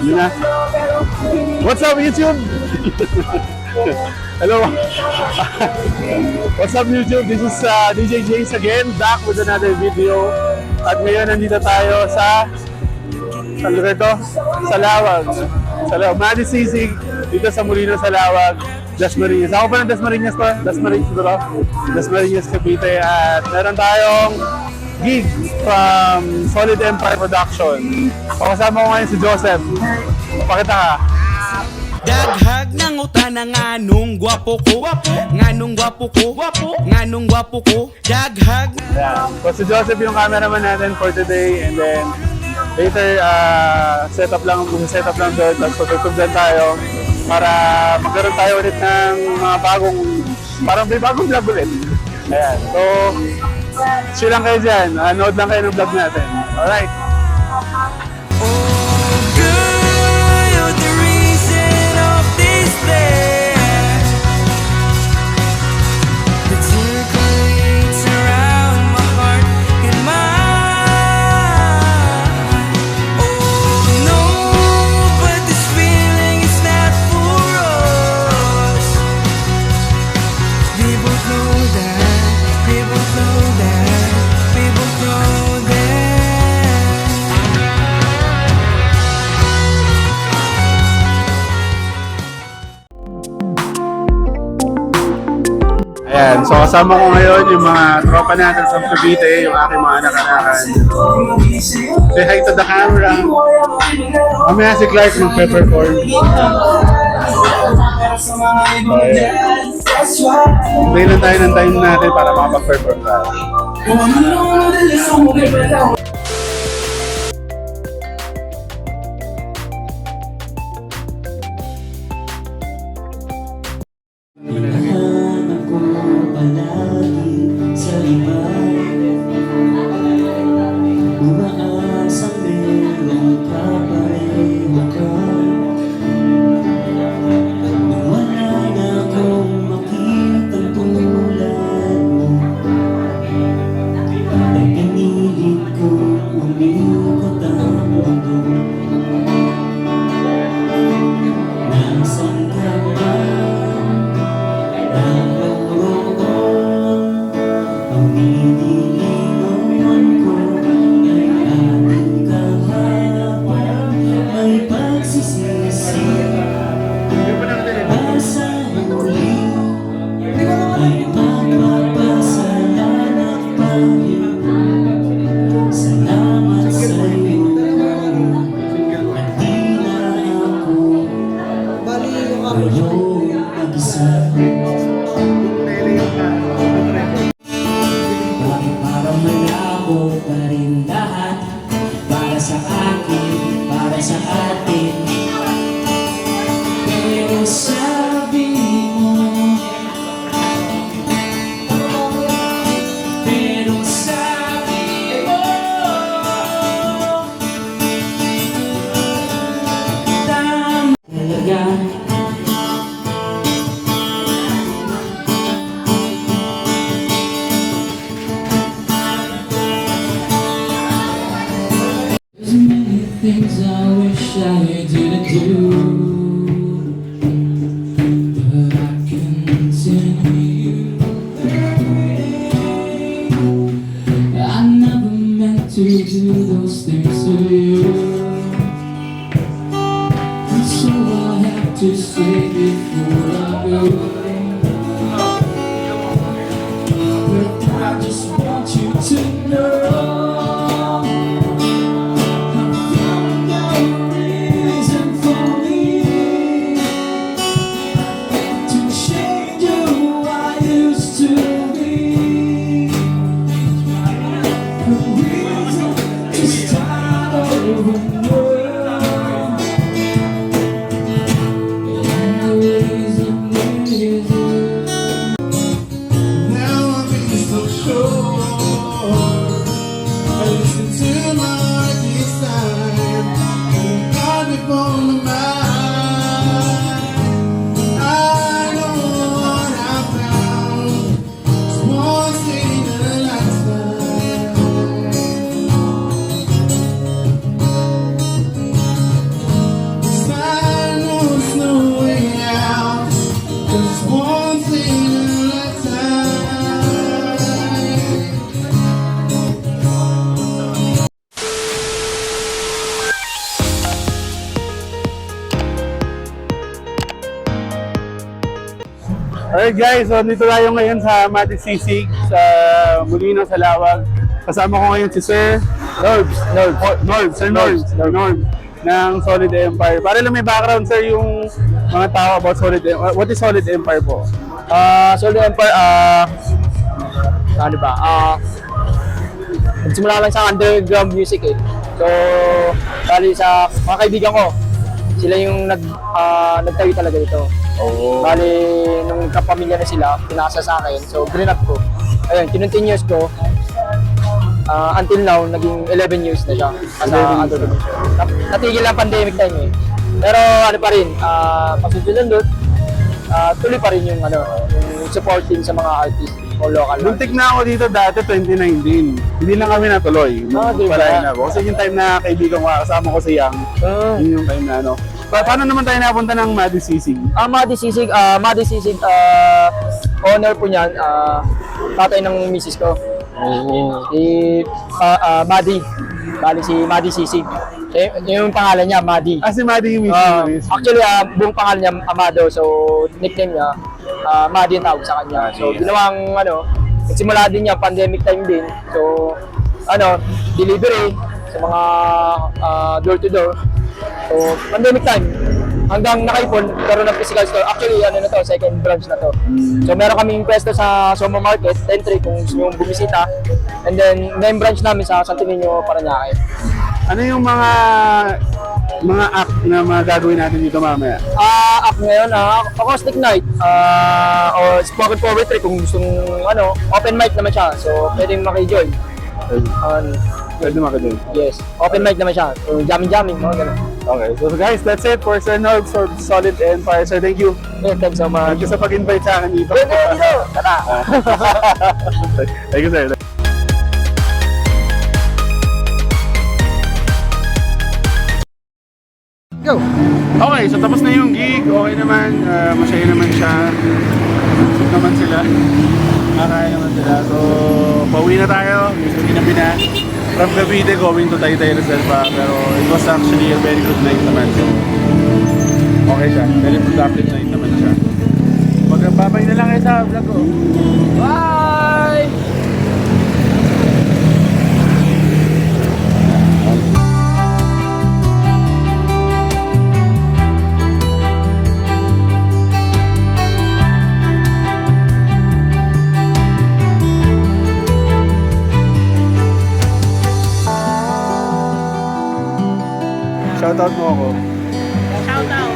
Yun na. What's up, YouTube? Hello. What's up, YouTube? This is DJ James again, back with another video. At ngayon, nandito tayo sa lugar to? Sa Lawag. Sa Lawag. Madi Sisig, dito sa Molino, sa Lawag. Dasmariñas. Ako pa ng Dasmariñas pa. Dasmariñas bro. Dasmariñas, Cavite. At meron tayong gig from Solid Empire Production. Kasama ko ngayon si Joseph. Pakita ka. Daghag ng utana nganong gwapo ko, nganong gwapo ko, nganong gwapo ko, daghag. Yeah. So si Joseph yung cameraman natin for today, and then later set up lang doon, tapos tutugtog din tayo para magkaroon tayo ulit ng mga parang may bagong vlog ulit. Ayan. So, chill lang kayo dyan. Nood lang kayo ng vlog natin. Alright. Ayan, so kasama ko ngayon yung mga tropa natin sa Cavite, yung aking mga anak-anakan. Say hi to the camera. Mamaya si Clark magpe-perform. Hintayin lang tayo ng time natin para makapag-perform tayo. Things I wish I didn't do, but I continue. I never meant to do those things to you, and so I have to say before I go, but I just want you to know. For me Alright guys, so dito tayo ngayon sa Matic Sisig sa Molino, Salawag. Kasama ko ngayon si Sir Norbs. Sir Norbs ng Solid Empire. Para lang may background sir yung mga tao about Solid Empire. What is Solid Empire po? Solid Empire, ano ba? Nagsimula lang sa underground music eh. So, bali sa mga kaibigan ko, sila yung nagtayo talaga dito. Oo. Bali, nung kapamilya na sila, pinasa sa akin. So, grinap ko. Ayun, kinontinuous ko. Until now, naging 11 years na siya. Natigil lang pandemic time eh. Pero ano pa rin, pasusunod doon, tuloy pa rin yung supporting sa mga artist o local. Buntik na ako dito dati 2019. Hindi lang kami natuloy. Di ba? Palayan ako. Kasi yung time na kaibigan ko, kasama ko si Yang. Yun yung time na ano. Paano naman tayo napunta ng Matic Sisig? Madi Sisig, owner po niyan, tatay ng misis ko. Si Madi. Bali si Madi Sisig. Yung pangalan niya, Madi. Si Madi yung mismo. Actually, buong pangalan niya, Amado. So, nickname niya, Madi yung tawag sa kanya. So, ginawang, nagsimula din niya, pandemic time din. So, delivery sa mga door-to-door. So, pandemic time, hanggang nakaipon, karoon ng physical store. Actually, second branch na to. So, meron kaming pwesto sa Soma Market, entry kung gusto nyo bumisita. And then, main branch namin sa Santo Niño, Parañaque. Ano yung mga act na mga gagawin natin dito mamaya? App ngayon, acoustic night, or spoken poetry kung gustong, open mic naman siya. So, pwedeng makijoin. Pwede makadoon. Yes, open mic naman siya. So, jamming, mga ganun. Okay, so guys, that's it for Sir Norbs for Solid Empire. Sir, thank you. Yeah, thanks so much. Thank you sa pag-invite sa akin dito. Dito! Tara! Thank you, sir. Go! Okay, so tapos na yung gig. Okay naman, masaya naman siya. Busog naman sila. Nakakaya naman sila. So, pauwi na tayo. Ginabi na. From Cavite going to Taytay Rizal pa. Pero it was actually a very good night naman. So, okay siya. Very productive night naman siya. Magbabay na lang kayo sa vlog ko. Bye! Shoutout mo ako. Shout out.